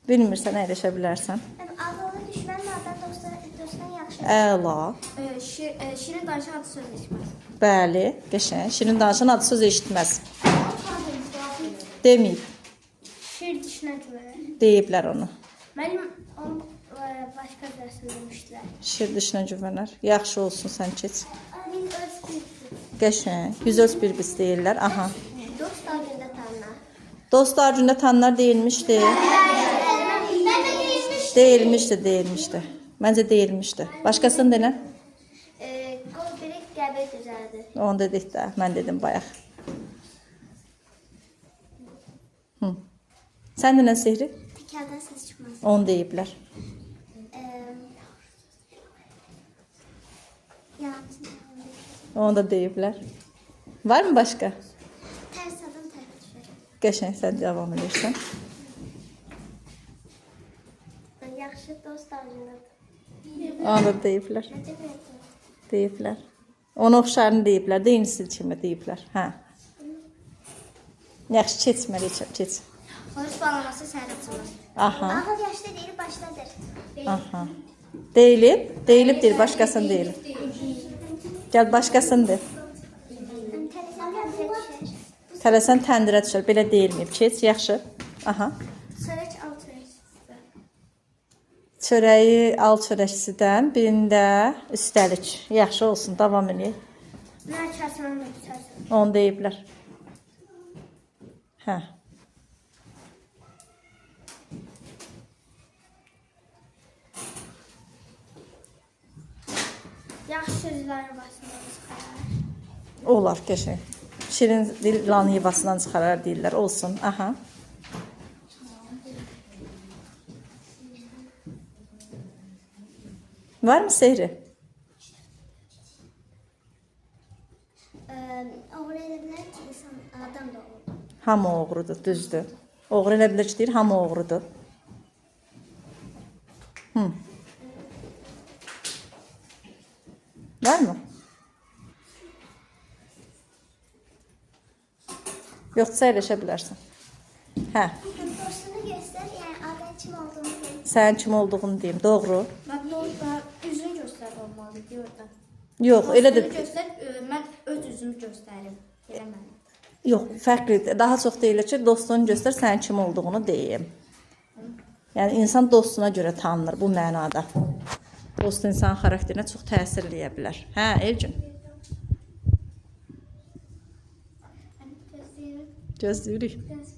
Bilmirsən, əyləşə bilərsən. Ağılı düşmən addan dostdan yaxşı. Əla. Şirin danışan adı söz eşitməz. Bəli, qəşəng. Şirin danışan adı söz eşitməz. Deməyib. Şir düşünən güvənər. Deyiblər onu. Mənim onu başqa dərsində demişdilər. Şir dışına güvənər. Yaxşı olsun, sən keç. Amin öz bilsin. Qəşəng. Yüz öz bir biz deyirlər. Aha. Dostlar gündə tanınar. Dostlar gündə tanlar deyilmişdi. Deyilmişdi. Məncə deyilmişdi. Başqasını denən? Qol birik qəbir düzəldir. Onu dedik də. Mən dedim bayaq. Sən denən Sehri? Tikəldən səs çıxmaz. Onu deyiblər. Onu da deyiblər. Var mı başqa? Tərs adam tərəf düşər. Qəşəng, sən davam edirsən. Yaxşı dostlar gündə. Onu da deyiblər. Necə deyəcək? Deyiblər. Ona oxşarını deyiblər. Deyinsiz kimi deyiblər. Hə. Yaxşı, keçməli, keç. Xoruz bağlaması səhər açılır. Aha. Ağıl yaşlı deyil, başladır. Aha. Deyilib. Deyilib deyil, başqasını deyilib. Gəl, başqasını de. Tələsən təndirə düşər. Belə deyilməyib. Keç, yaxşı. Aha. Çörək al çörək. Çörəyi al çörəkçisidən, birində üstəlik. Yaxşı olsun, davam edək. Nə kəsən onu biçərsən. Onu deyiblər. Hə. Yaxşı sözlərin başında çıxar. Olar, qəşəng. Şirin dil ilanı yuvasından çıxarar deyirlər. Olsun. Aha. Var mı Sehri? Oğru elə bilər ki, insan adam da olur. Hamı oğrudur, düzdür. Oğru elə bilir ki, deyir, hamı oğrudur. Var mı? Yoxsa əyləşə bilərsən. Hə, Dostunu göstər, yəni adın kim olduğunu deyim. sənin kim olduğunu deyim. Doğru. Mən orada üzünü göstər olmalı deyirdim. Yox, elə də Göstər, mən öz üzümü göstərim. Elə mən. yox, fərqlidir. Daha çox deyilir ki, dostunu göstər, sənin kim olduğunu deyim. Yəni insan dostuna görə tanınır bu mənada. Dost insanın xarakterinə çox təsir eləyə bilər. Hə, Elcin. Gözləyirik. Göz